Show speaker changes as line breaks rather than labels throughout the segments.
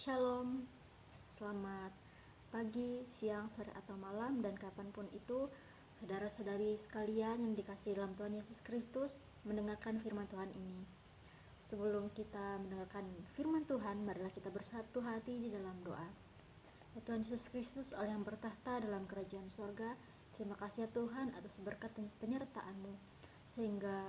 Shalom, selamat pagi, siang, sore, atau malam, dan kapanpun itu saudara-saudari sekalian yang dikasihi dalam Tuhan Yesus Kristus mendengarkan firman Tuhan ini. Sebelum kita mendengarkan firman Tuhan, marilah kita bersatu hati di dalam doa. Ya Tuhan Yesus Kristus, Allah yang bertahta dalam kerajaan sorga, terima kasih ya Tuhan atas berkat dan penyertaan-Mu, sehingga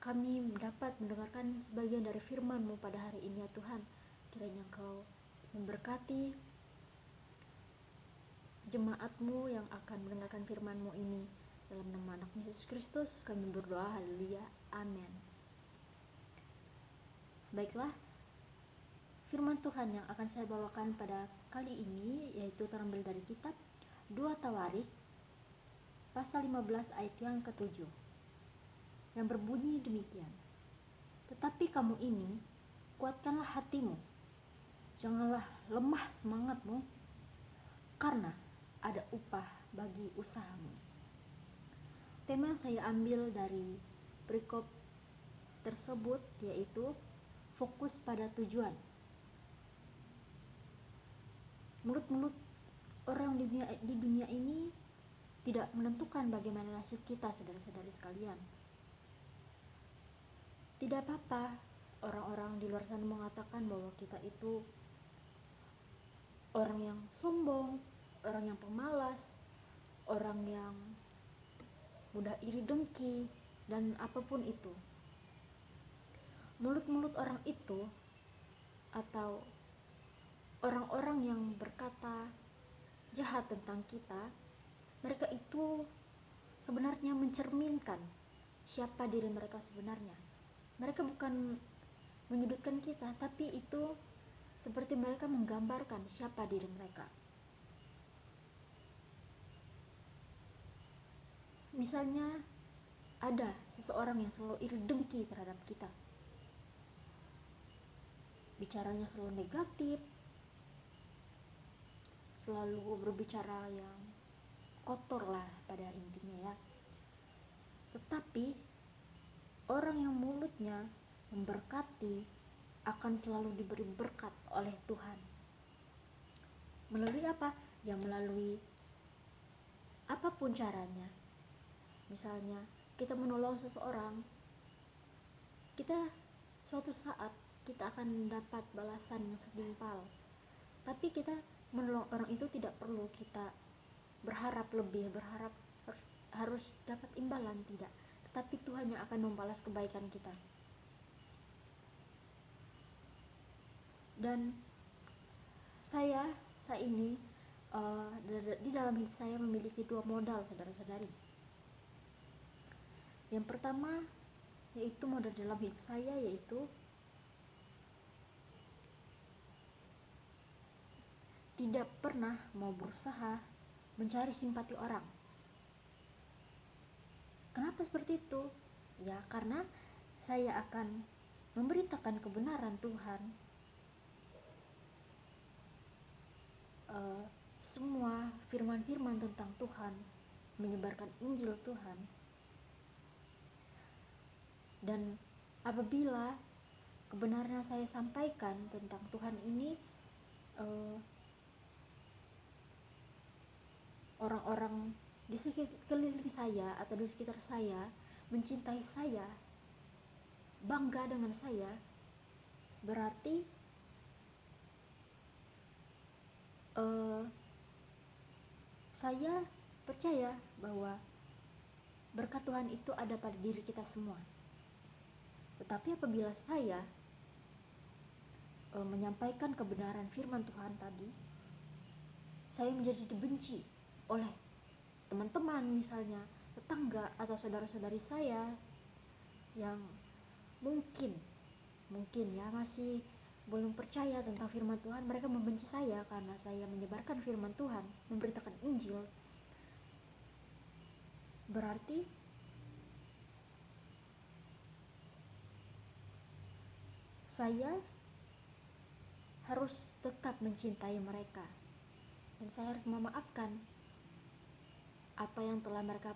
kami dapat mendengarkan sebagian dari firman-Mu pada hari ini ya Tuhan. Kiranya Engkau memberkati jemaat-Mu yang akan mendengarkan firman-Mu ini. Dalam nama anak Yesus Kristus kami berdoa, haleluya, amin. Baiklah, firman Tuhan yang akan saya bawakan pada kali ini yaitu terambil dari kitab 2 Tawarik pasal 15 ayat yang ke-7 yang berbunyi demikian. Tetapi kamu ini, kuatkanlah hatimu, janganlah lemah semangatmu, karena ada upah bagi usahamu. Tema yang saya ambil dari perikop tersebut yaitu fokus pada tujuan. Mulut-mulut orang di dunia ini tidak menentukan bagaimana nasib kita, saudara-saudari sekalian. Tidak apa-apa orang-orang di luar sana mengatakan bahwa kita itu orang yang sombong, orang yang pemalas, orang yang mudah iri dengki, dan apapun itu. Mulut-mulut orang itu atau orang-orang yang berkata jahat tentang kita, mereka itu sebenarnya mencerminkan siapa diri mereka sebenarnya. Mereka bukan menyudutkan kita, tapi itu seperti mereka menggambarkan siapa diri mereka. Misalnya ada seseorang yang selalu iri dengki terhadap kita, bicaranya selalu negatif, selalu berbicara yang kotor lah pada intinya ya. Tetapi orang yang mulutnya memberkati akan selalu diberi berkat oleh Tuhan. Melalui apa? Ya melalui apapun caranya. Misalnya kita menolong seseorang, kita suatu saat kita akan mendapat balasan yang setimpal. Tapi kita menolong orang itu tidak perlu kita berharap lebih, berharap harus dapat imbalan, tidak. Tetapi Tuhan yang akan membalas kebaikan kita. Dan saya ini di dalam hidup saya memiliki dua modal, saudara-saudari. Yang pertama yaitu modal dalam hidup saya yaitu tidak pernah mau berusaha mencari simpati orang. Kenapa seperti itu? Ya karena saya akan memberitakan kebenaran Tuhan, semua firman-firman tentang Tuhan, menyebarkan Injil Tuhan. Dan apabila kebenaran yang saya sampaikan tentang Tuhan ini orang-orang di sekeliling saya atau di sekitar saya mencintai saya, bangga dengan saya, berarti saya percaya bahwa berkat Tuhan itu ada pada diri kita semua. Tetapi apabila saya menyampaikan kebenaran firman Tuhan tadi, saya menjadi dibenci oleh teman-teman, misalnya tetangga atau saudara-saudari saya yang mungkin ya masih belum percaya tentang firman Tuhan. Mereka membenci saya karena saya menyebarkan firman Tuhan, memberitakan Injil. Berarti saya harus tetap mencintai mereka, dan saya harus memaafkan apa yang telah mereka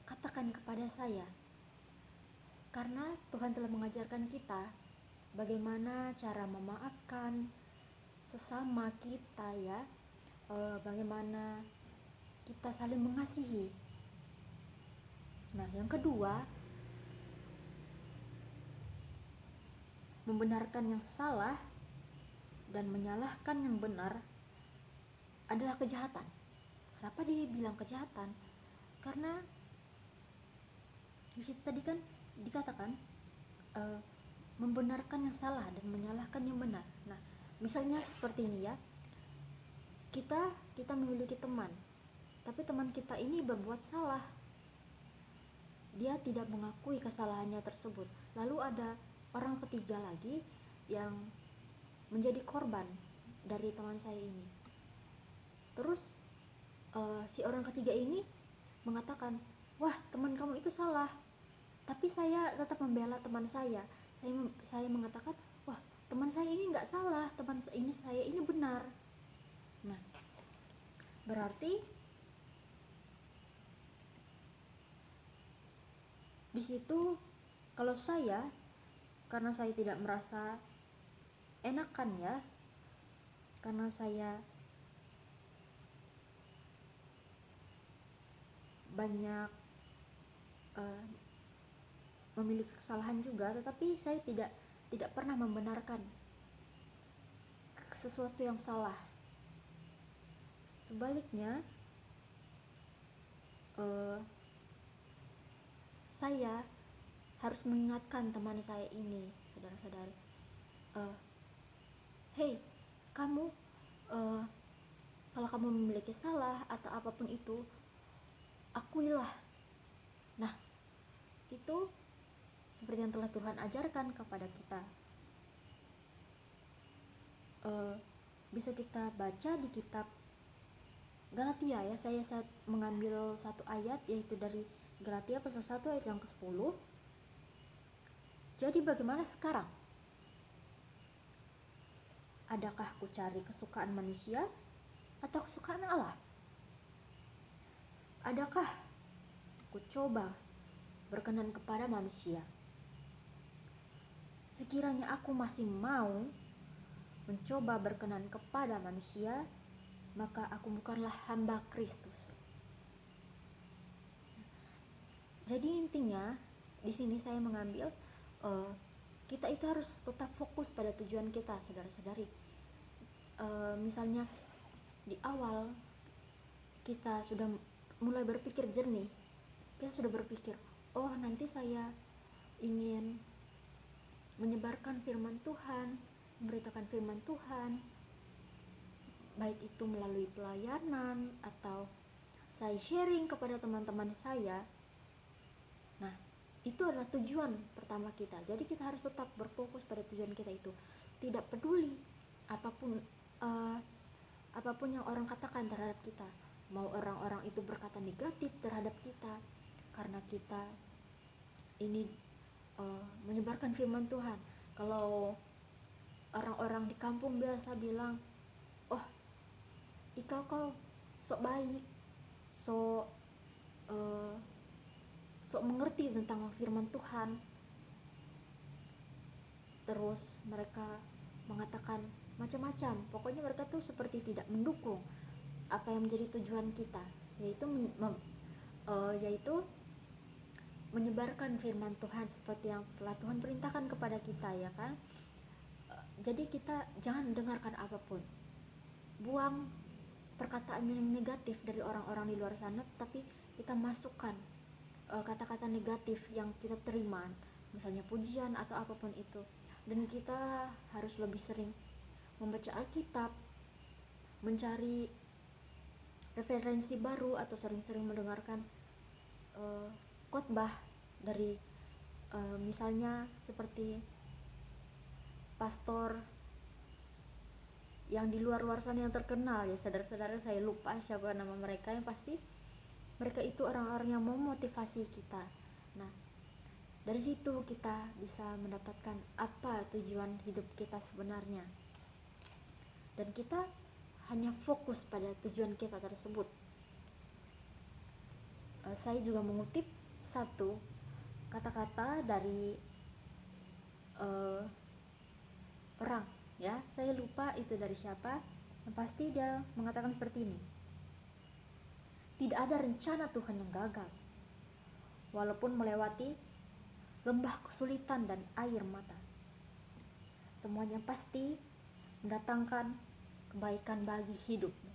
katakan kepada saya, karena Tuhan telah mengajarkan kita bagaimana cara memaafkan sesama kita ya, bagaimana kita saling mengasihi. Nah, yang kedua, membenarkan yang salah dan menyalahkan yang benar adalah kejahatan. Kenapa dia bilang kejahatan? Karena di situ tadi kan dikatakan membenarkan yang salah dan menyalahkan yang benar. Nah, misalnya seperti ini ya, kita memiliki teman, tapi teman kita ini berbuat salah, dia tidak mengakui kesalahannya tersebut. Lalu ada orang ketiga lagi yang menjadi korban dari teman saya ini. Terus si orang ketiga ini mengatakan, wah, teman kamu itu salah, tapi saya tetap membela teman saya. Saya mengatakan, wah, teman saya ini nggak salah, teman saya ini benar. Nah, berarti di situ kalau saya, karena saya tidak merasa enakan ya, karena saya banyak memiliki kesalahan juga, tetapi saya tidak pernah membenarkan sesuatu yang salah. Sebaliknya, saya harus mengingatkan teman saya ini, saudara-saudari, hey, kamu kalau kamu memiliki salah atau apapun itu, akuilah. Nah, itu seperti yang telah Tuhan ajarkan kepada kita. Bisa kita baca di kitab Galatia ya. Saya mengambil satu ayat, yaitu dari Galatia pasal 1 ayat yang ke-10. Jadi bagaimana sekarang? Adakah ku cari kesukaan manusia atau kesukaan Allah? Adakah ku coba berkenan kepada manusia? Sekiranya aku masih mau mencoba berkenan kepada manusia, maka aku bukanlah hamba Kristus. Jadi intinya di sini saya mengambil kita itu harus tetap fokus pada tujuan kita, saudara-saudari. Misalnya di awal kita sudah mulai berpikir jernih, kita sudah berpikir, oh nanti saya ingin menyebarkan firman Tuhan, memberitakan firman Tuhan, baik itu melalui pelayanan atau saya sharing kepada teman-teman saya. Nah, itu adalah tujuan pertama kita. Jadi kita harus tetap berfokus pada tujuan kita itu. Tidak peduli apapun yang orang katakan terhadap kita. Mau orang-orang itu berkata negatif terhadap kita karena kita ini menyebarkan firman Tuhan. Kalau orang-orang di kampung biasa bilang, oh, kau sok baik, sok mengerti tentang firman Tuhan. Terus mereka mengatakan macam-macam. Pokoknya mereka tuh seperti tidak mendukung apa yang menjadi tujuan kita, yaitu menyebarkan firman Tuhan seperti yang telah Tuhan perintahkan kepada kita, ya kan? Jadi kita jangan dengarkan apapun, buang perkataan yang negatif dari orang-orang di luar sana, tapi kita masukkan kata-kata negatif yang kita terima, misalnya pujian atau apapun itu. Dan kita harus lebih sering membaca Alkitab, mencari referensi baru, atau sering-sering mendengarkan khotbah dari misalnya seperti pastor yang di luar sana yang terkenal ya, saudara-saudara. Saya lupa siapa nama mereka, yang pasti mereka itu orang-orang yang memotivasi kita. Nah, dari situ kita bisa mendapatkan apa tujuan hidup kita sebenarnya, dan kita hanya fokus pada tujuan kita tersebut. Saya juga mengutip satu kata-kata dari orang Ya, saya lupa itu dari siapa. Yang pasti dia mengatakan seperti ini. Tidak ada rencana Tuhan yang gagal. Walaupun melewati lembah kesulitan dan air mata, semuanya pasti mendatangkan kebaikan bagi hidupmu.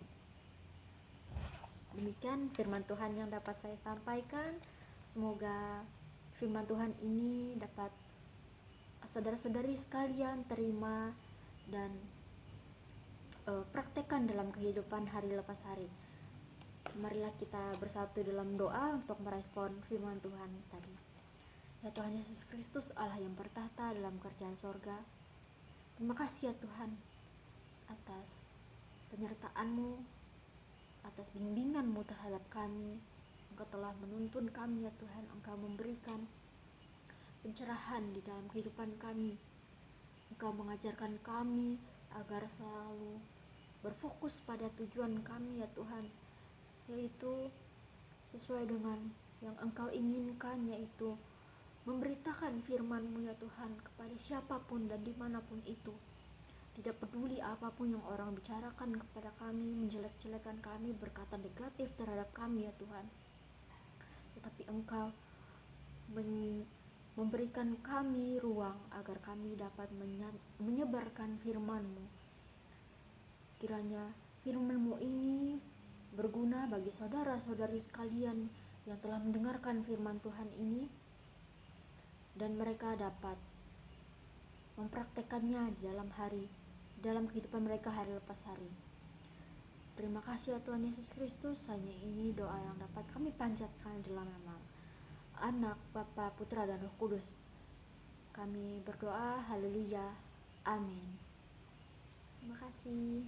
Demikian firman Tuhan yang dapat saya sampaikan. Semoga firman Tuhan ini dapat saudara-saudari sekalian terima dan praktekkan dalam kehidupan hari lepas hari. Marilah kita bersatu dalam doa untuk merespon firman Tuhan tadi. Ya Tuhan Yesus Kristus, Allah yang bertahta dalam kerajaan sorga, terima kasih ya Tuhan atas penyertaan-Mu, atas bimbingan-Mu terhadap kami. Engkau telah menuntun kami ya Tuhan, Engkau memberikan pencerahan di dalam kehidupan kami. Engkau mengajarkan kami agar selalu berfokus pada tujuan kami ya Tuhan, yaitu sesuai dengan yang Engkau inginkan, yaitu memberitakan firman-Mu ya Tuhan kepada siapapun dan dimanapun itu. Tidak peduli apapun yang orang bicarakan kepada kami, menjelek-jelekan kami, berkata negatif terhadap kami ya Tuhan, tetapi Engkau memberikan kami ruang agar kami dapat menyebarkan firman-Mu. Kiranya firman-Mu ini berguna bagi saudara-saudari sekalian yang telah mendengarkan firman Tuhan ini, dan mereka dapat mempraktekannya dalam kehidupan mereka hari lepas hari. Terima kasih ya Tuhan Yesus Kristus. Hanya ini doa yang dapat kami panjatkan dalam nama Anak, Bapa, Putra, dan Roh Kudus. Kami berdoa, haleluya, amin. Terima kasih.